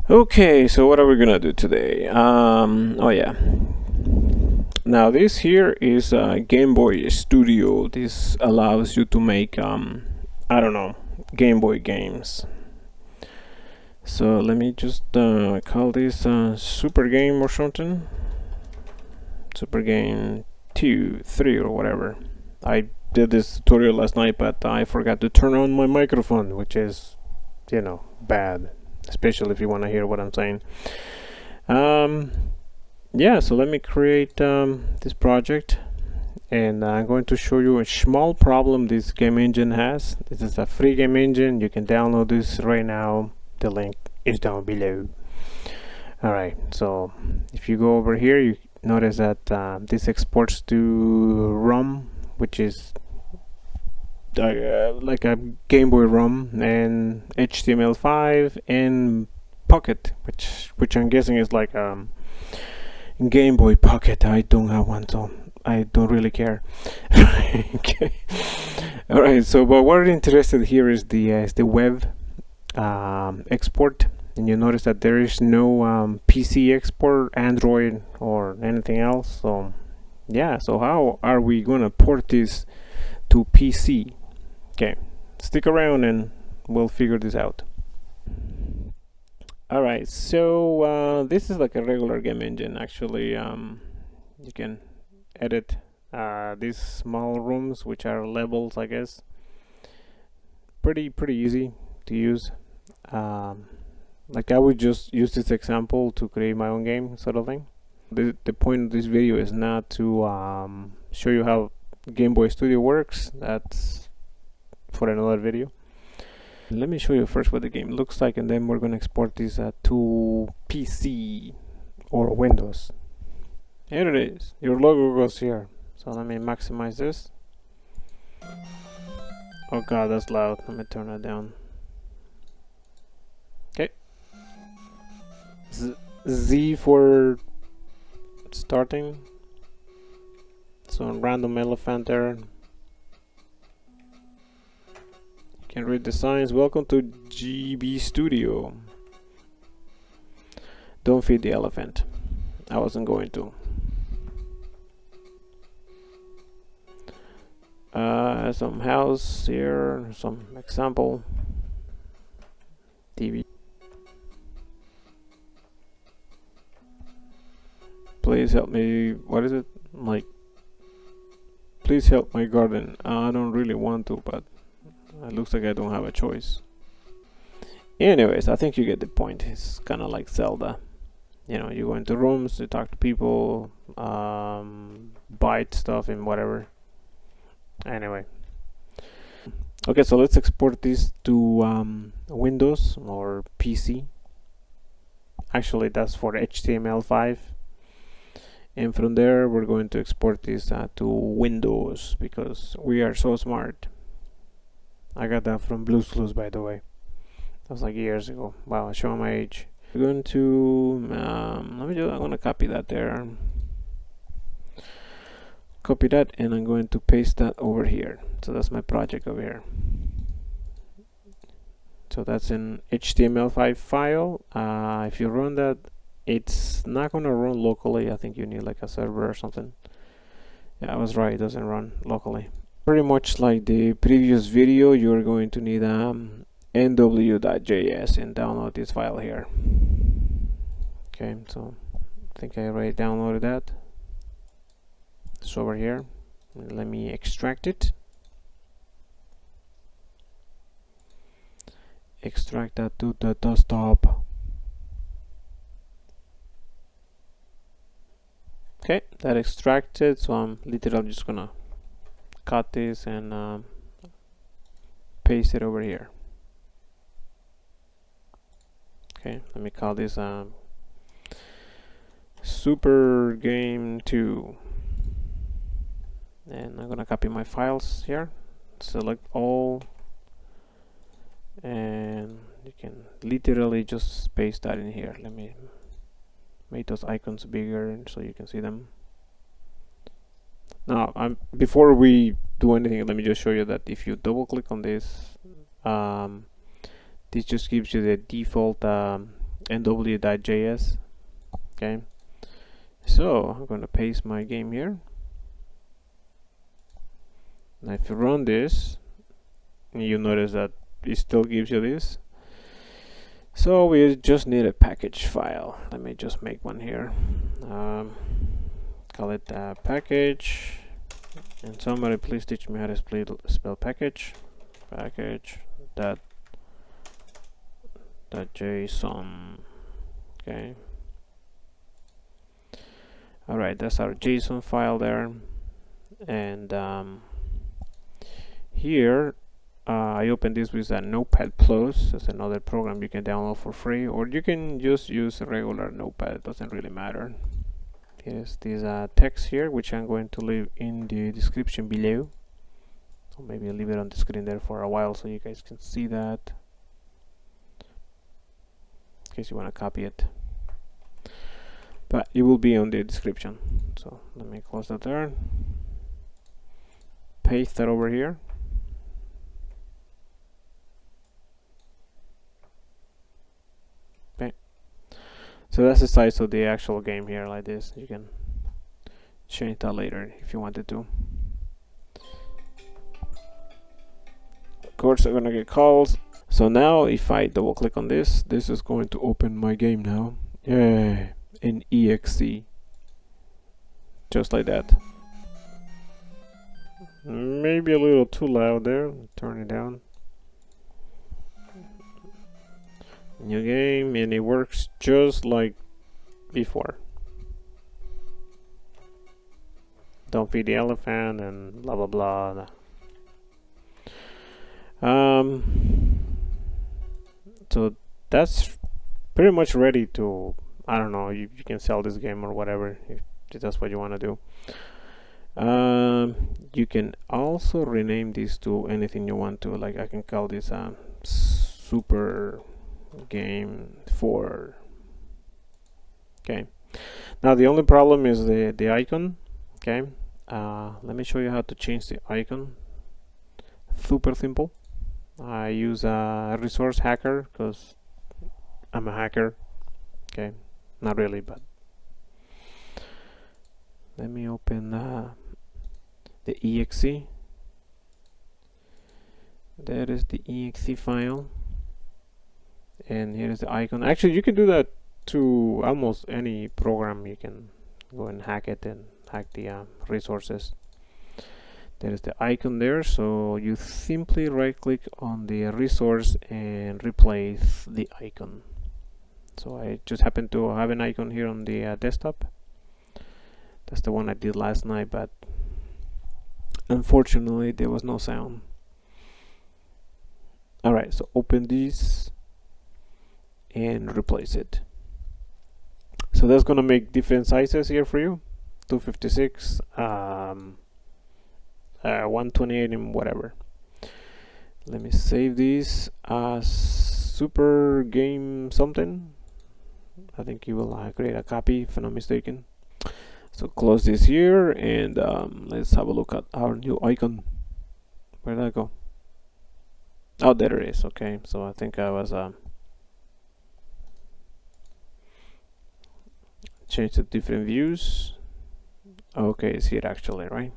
Okay, so what are we gonna do today? Oh yeah. Now this here is GameBoy Studio. This allows you to make I don't know, Game Boy games. So let me just call this Super Game or something. Super Game 2, 3 or whatever. I did this tutorial last night, but I forgot to turn on my microphone, which is, bad, especially if you want to hear what I'm saying. Yeah, so let me create this project, and I'm going to show you a small problem this game engine has. This is a free game engine. You can download this right now. The link is down below. Alright, so if you go over here, you notice that this exports to ROM, which is like a Game Boy ROM, and HTML5 and Pocket, which I'm guessing is like Game Boy Pocket. I don't have one, so I don't really care. Okay. All right. So, but what we're interested here is the web export, and you notice that there is no PC export, Android, or anything else. So, yeah. So, how are we gonna port this to PC? Okay. Stick around, and we'll figure this out. Alright, so this is like a regular game engine. Actually, you can edit these small rooms, which are levels, I guess. Pretty easy to use. Um, like I would just use this example to create my own game, sort of thing. The point of this video is not to show you how Game Boy Studio works. That's for another video. Let me show you first what the game looks like, and then we're going to export this to PC or Windows. Here it is. Your logo goes here. So let me maximize this. Oh god, that's loud. Let me turn it down. Okay. Z for starting. So random elephant there. Can read the signs. Welcome to GB Studio. Don't feed the elephant. I wasn't going to. Some house here, some example. TV. Please help me. What is it? Like, please help my garden. I don't really want to, but it looks like I don't have a choice. Anyways, I think you get the point. It's kind of like Zelda. You know, you go into rooms, you talk to people, buy stuff and whatever. Anyway. Okay, so let's export this to Windows or PC. Actually, that's for HTML5. And from there, we're going to export this to Windows because we are so smart. I got that from Blue's Clues, by the way. That was like years ago. Wow, I show my age. We're going to I'm going to copy that there. Copy that, and I'm going to paste that over here. So that's my project over here. So that's an HTML5 file. If you run that, it's not going to run locally. I think you need like a server or something. Yeah, I was right. It doesn't run locally. Pretty much like the previous video, you're going to need NW.js and download this file here. Okay, so I think I already downloaded that. It's over here. Let me extract it. Extract that to the desktop. Okay, that extracted, so I'm literally just gonna cut this and paste it over here. Okay, let me call this Super Game 2. And I'm gonna copy my files here, select all, and you can literally just paste that in here. Let me make those icons bigger so you can see them. Now, before we do anything, let me just show you that if you double click on this, this just gives you the default NW.js. Okay, so I'm going to paste my game here. Now if you run this, you notice that it still gives you this. So we just need a package file. Let me just make one here. Call it package. And somebody please teach me how to spell package. Package dot JSON. Okay. All right, that's our JSON file there. And here I open this with a Notepad Plus. That's another program you can download for free, or you can just use a regular Notepad. It doesn't really matter. Here's this text here, which I'm going to leave in the description below. Or maybe I'll leave it on the screen there for a while so you guys can see that, in case you want to copy it. But it will be on the description. So let me close that there. Paste that over here. Okay. So that's the size of the actual game here, like this. You can change that later if you wanted to. Of course, I'm gonna get calls. So now if I double click on this, this is going to open my game now. Yeah, in exe. Just like that. Maybe a little too loud there. Turn it down. New game, and it works just like before. Don't feed the elephant and blah blah blah. So that's pretty much ready to, I don't know, you can sell this game or whatever if that's what you want to do. You can also rename this to anything you want to. Like I can call this super game 4. Okay, now the only problem is the icon. Okay, let me show you how to change the icon. Super simple. I use a resource hacker because I'm a hacker. Okay, not really, but let me open the exe. That is the exe file, and here is the icon. Actually, you can do that to almost any program. You can go and hack it and hack the resources. There is the icon there, so you simply right click on the resource and replace the icon. So I just happen to have an icon here on the desktop. That's the one I did last night, but unfortunately there was no sound. Alright, so open this and replace it. So that's gonna make different sizes here for you. 256, 128 and whatever. Let me save this as super game something. I think you will create a copy if I'm not mistaken. So close this here and let's have a look at our new icon. Where did I go? Oh, there it is. Okay, so I think I was change the different views. Okay, it's here actually, right?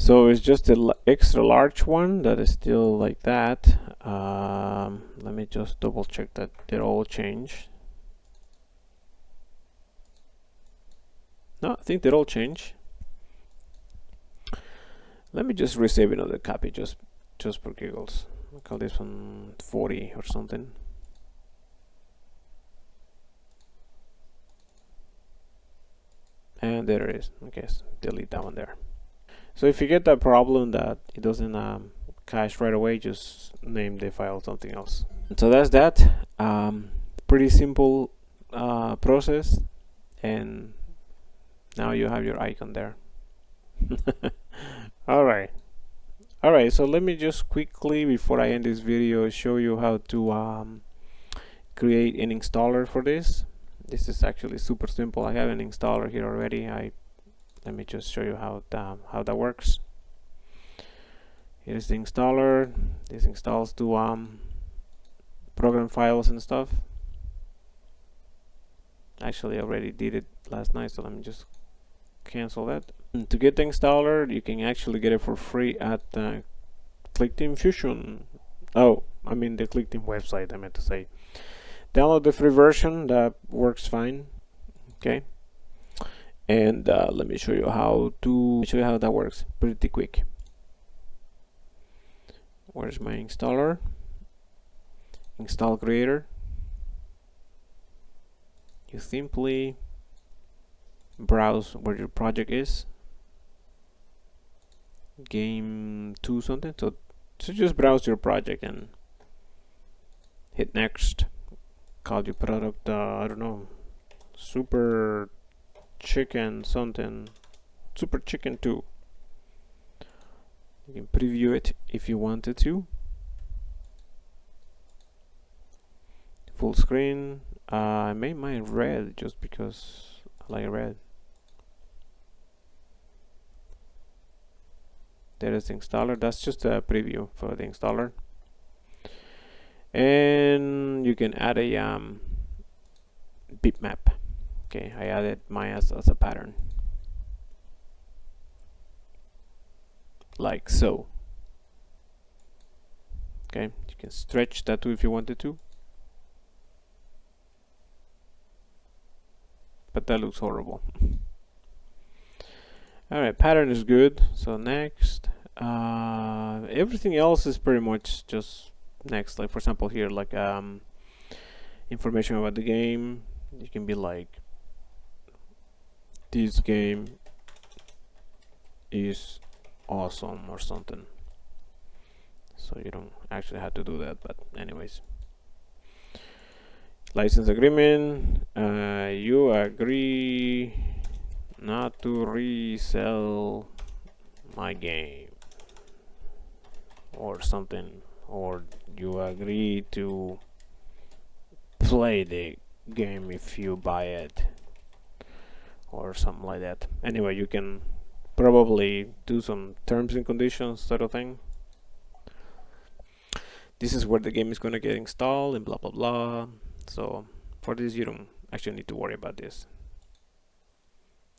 So it's just the extra large one that is still like that. Let me just double check that they're all changed. No, I think they're all changed. Let me just resave another copy just for giggles. I'll call this one 40 or something. And there it is. Okay, so delete that one there. So if you get that problem that it doesn't cache right away, just name the file something else. So that's that. Pretty simple process, and now you have your icon there. Alright, so let me just quickly, before I end this video, show you how to create an installer for this. This is actually super simple. I have an installer here already. Let me just show you how that works. Here's the installer. This installs to program files and stuff. Actually, I already did it last night, so let me just cancel that. And to get the installer, you can actually get it for free at ClickTeam Fusion. Oh, I mean the ClickTeam website, I meant to say. Download the free version, that works fine. Okay. And let me show you how that works pretty quick. Where's my installer? Install creator. You simply browse where your project is. Game 2 something. So just browse your project and hit next. Call your product, I don't know, Super Chicken something. Super Chicken 2. You can preview it if you wanted to. Full screen. I made mine red just because I like red. There is the installer. That's just a preview for the installer. And you can add a bitmap. Okay, I added mine as a pattern. Like so. Okay, you can stretch that too if you wanted to. But that looks horrible. Alright, pattern is good. So next. Everything else is pretty much just next. Like for example here, like information about the game. You can be like, this game is awesome or something. So you don't actually have to do that, but anyways. License agreement. You agree not to resell my game or something, or you agree to play the game if you buy it or something like that. Anyway, you can probably do some terms and conditions sort of thing. This is where the game is going to get installed and blah blah blah. So for this you don't actually need to worry about this.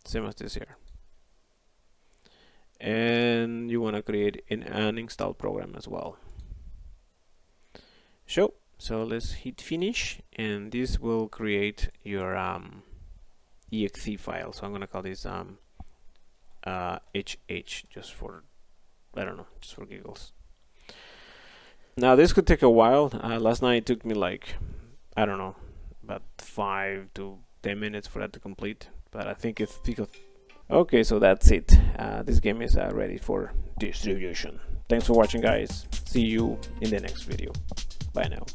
Same as this here. And you want to create an install program as well. So let's hit finish, and this will create your exe file. So I'm gonna call this HH just for, I don't know, just for giggles. Now this could take a while. Last night it took me like, I don't know, about 5 to 10 minutes for that to complete, but I think it's because okay, so that's it. This game is ready for distribution. Thanks for watching, guys. See you in the next video. Bye now.